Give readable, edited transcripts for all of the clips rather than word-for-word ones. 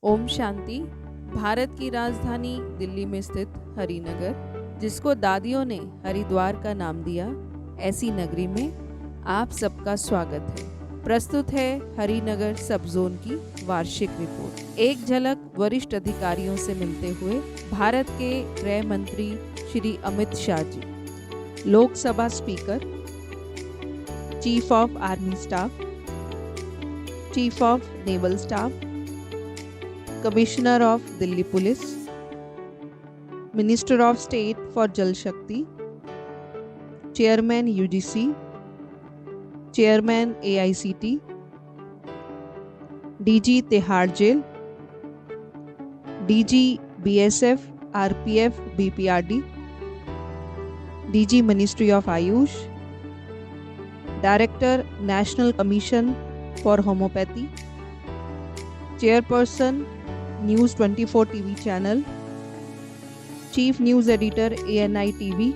ओम शांति। भारत की राजधानी दिल्ली में स्थित हरिनगर, जिसको दादियों ने हरिद्वार का नाम दिया, ऐसी नगरी में आप सबका स्वागत है। प्रस्तुत है हरिनगर सब जोन की वार्षिक रिपोर्ट। एक झलक वरिष्ठ अधिकारियों से मिलते हुए भारत के गृह मंत्री Shri Amit Shah ji, Lok Sabha speaker, chief of army staff, chief of naval staff, commissioner of Delhi police, minister of state for Jal Shakti, chairman UGC, chairman AICT, DG Tihar jail, DG BSF, RPF, BPRD, DG ministry of Ayush, director national commission for homoeopathy, chairperson news 24 TV channel, chief news editor ANI TV,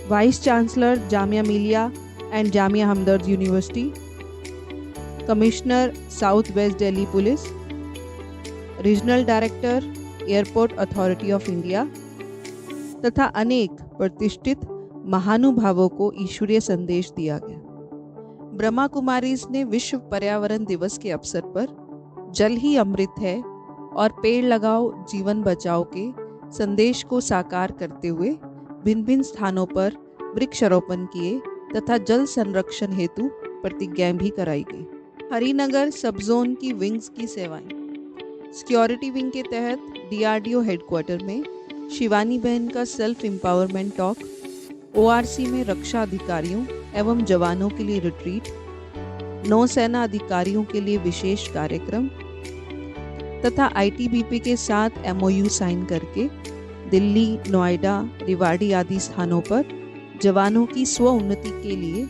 vice chancellor Jamia Millia and Jamia Hamdard university, commissioner south west Delhi police, regional director airport authority of India तथा अनेक प्रतिष्ठित महानुभावों को ईश्वरीय संदेश दिया गया। ब्रह्मा कुमारीज ने विश्व पर्यावरण दिवस के अवसर पर जल ही अमृत है और पेड़ लगाओ जीवन बचाओ के संदेश को साकार करते हुए भिन्न भिन्न स्थानों पर वृक्षारोपण किए तथा जल संरक्षण हेतु प्रतिज्ञा भी कराई गई। हरिनगर सब जोन की विंग्स की सेवाएं। सिक्योरिटी विंग के तहत DRDO हेडक्वार्टर में शिवानी बहन का सेल्फ एम्पावरमेंट टॉक, ORC में रक्षा अधिकारियों एवं जवानों के लिए रिट्रीट, नौसेना अधिकारियों के लिए विशेष कार्यक्रम तथा ITBP के साथ MOU साइन करके दिल्ली, नोएडा, रेवाड़ी आदि स्थानों पर जवानों की स्व उन्नति के लिए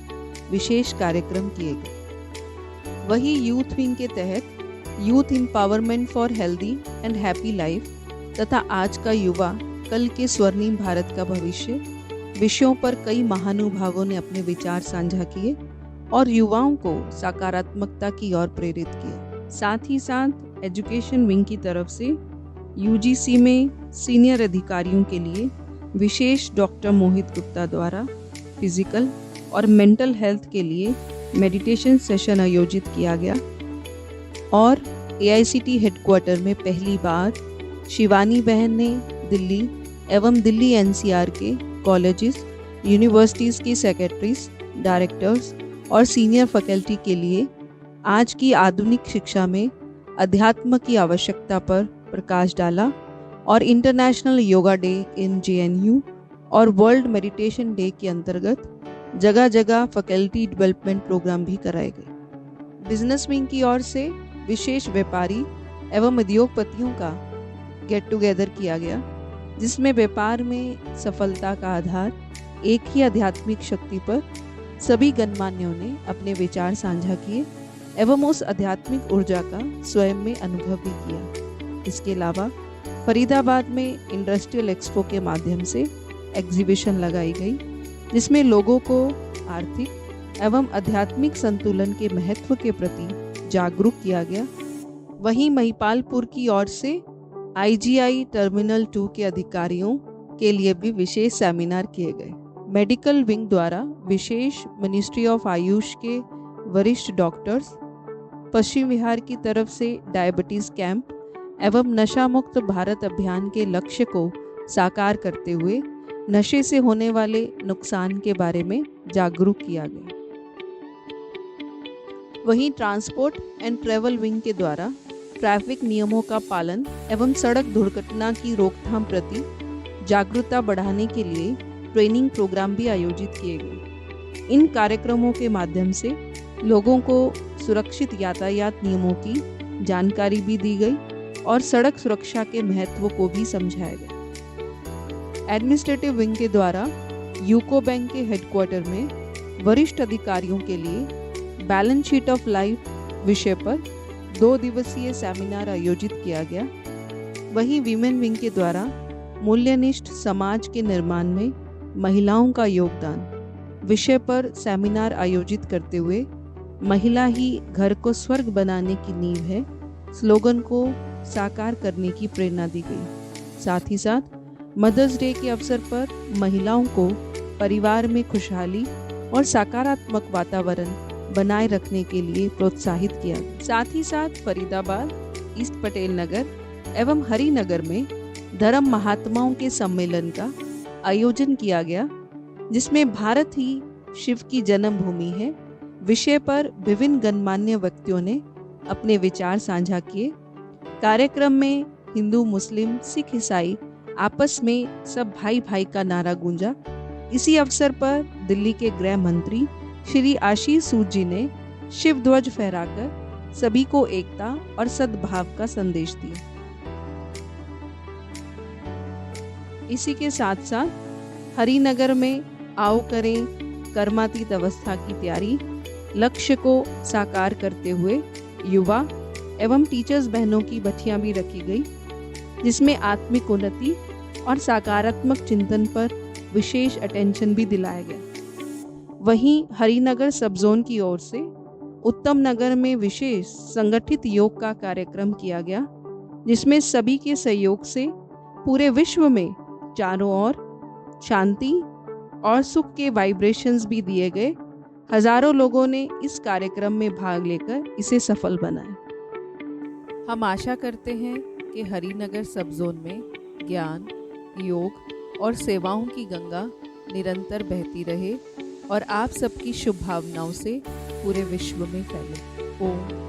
विशेष कार्यक्रम किए गए। वही यूथ विंग के तहत youth empowerment for healthy and happy life तथा आज का युवा कल के स्वर्णिम भारत का भविष्य विषयों पर कई महानुभावों ने अपने विचार साझा किए और युवाओं को सकारात्मकता की ओर प्रेरित किया। साथ ही साथ एजुकेशन विंग की तरफ से UGC में सीनियर अधिकारियों के लिए विशेष डॉक्टर मोहित गुप्ता द्वारा फिजिकल और मेंटल हेल्थ के लिए मेडिटेशन सेशन आयोजित किया गया और AICT हेडक्वार्टर में पहली बार शिवानी बहन ने दिल्ली एवं दिल्ली NCR के कॉलेजेस, यूनिवर्सिटीज़ की सेक्रेटरीज, डायरेक्टर्स और सीनियर फैकल्टी के लिए आज की आधुनिक शिक्षा में अध्यात्म की आवश्यकता पर प्रकाश डाला और international yoga day in JNU और वर्ल्ड मेडिटेशन डे के अंतर्गत जगह जगह फैकल्टी डेवलपमेंट प्रोग्राम भी कराए गए। बिजनेस विंग की ओर से विशेष व्यापारी एवं उद्योगपतियों का गेट टुगेदर किया गया, जिसमें व्यापार में सफलता का आधार एक ही आध्यात्मिक शक्ति पर सभी गणमान्यों ने अपने विचार साझा किए एवं उस आध्यात्मिक ऊर्जा का स्वयं में अनुभव भी किया। इसके अलावा फरीदाबाद में इंडस्ट्रियल एक्सपो के माध्यम से एग्जीबिशन लगाई गई, जिसमें लोगों को आर्थिक एवं आध्यात्मिक संतुलन के महत्व के प्रति जागरूक किया गया। वहीं महिपालपुर की ओर से IGI टर्मिनल 2 के अधिकारियों के लिए भी विशेष सेमिनार किए गए। मेडिकल विंग द्वारा विशेष मिनिस्ट्री ऑफ आयुष के वरिष्ठ डॉक्टर्स, पश्चिम बिहार की तरफ से डायबिटीज कैंप एवं नशा मुक्त भारत अभियान के लक्ष्य को साकार करते हुए नशे से होने वाले नुकसान के बारे में जागरूक किया गया। वहीं ट्रांसपोर्ट एंड ट्रेवल विंग के द्वारा ट्रैफिक नियमों का पालन एवं सड़क दुर्घटना की रोकथाम प्रति जागरूकता बढ़ाने के लिए ट्रेनिंग प्रोग्राम भी आयोजित किए गए। इन कार्यक्रमों के माध्यम से लोगों को सुरक्षित यातायात नियमों की जानकारी भी दी गई और सड़क सुरक्षा के महत्व को भी समझाया गया। एडमिनिस्ट्रेटिव विंग के द्वारा यूको बैंक के हेडक्वार्टर में वरिष्ठ अधिकारियों के लिए बैलेंस शीट ऑफ लाइफ विषय पर 2 दिवसीय सेमिनार आयोजित किया गया। वहीं वीमेन विंग के द्वारा मूल्यनिष्ठ समाज के निर्माण में महिलाओं का योगदान विषय पर सेमिनार आयोजित करते हुए महिला ही घर को स्वर्ग बनाने की नींव है, स्लोगन को साकार करने की प्रेरणा दी गई। साथ ही साथ मदर्स डे के अवसर पर महिलाओं को परिवार में खुशहाली और सकारात्मक वातावरण बनाए रखने के लिए प्रोत्साहित किया। साथ ही साथ फरीदाबाद, ईस्ट पटेल नगर एवं हरिनगर में धर्म महात्माओं के सम्मेलन का आयोजन किया गया, जिसमें भारत ही शिव की जन्मभूमि है विषय पर विभिन्न गणमान्य व्यक्तियों ने अपने विचार साझा किए। कार्यक्रम में हिंदू, मुस्लिम, सिख, ईसाई आपस में सब भाई भाई का नारा गूंजा। इसी अवसर पर दिल्ली के गृह मंत्री श्री आशीष सूद जी ने शिव ध्वज फहराकर सभी को एकता और सद्भाव का संदेश दिया। इसी के साथ साथ हरिनगर में आओ करें कर्मातीत अवस्था की तैयारी लक्ष्य को साकार करते हुए युवा एवं टीचर्स बहनों की बठियां भी रखी गई, जिसमें आत्मिक उन्नति और सकारात्मक चिंतन पर विशेष अटेंशन भी दिलाया गया। वहीं हरिनगर सब जोन की ओर से उत्तम नगर में विशेष संगठित योग का कार्यक्रम किया गया, जिसमें सभी के सहयोग से पूरे विश्व में चारों ओर शांति और सुख के वाइब्रेशंस भी दिए गए। हजारों लोगों ने इस कार्यक्रम में भाग लेकर इसे सफल बनाया। हम आशा करते हैं कि हरिनगर सब जोन में ज्ञान, योग और सेवाओं की गंगा निरंतर बहती रहे और आप सबकी शुभ भावनाओं से पूरे विश्व में फैले। ओम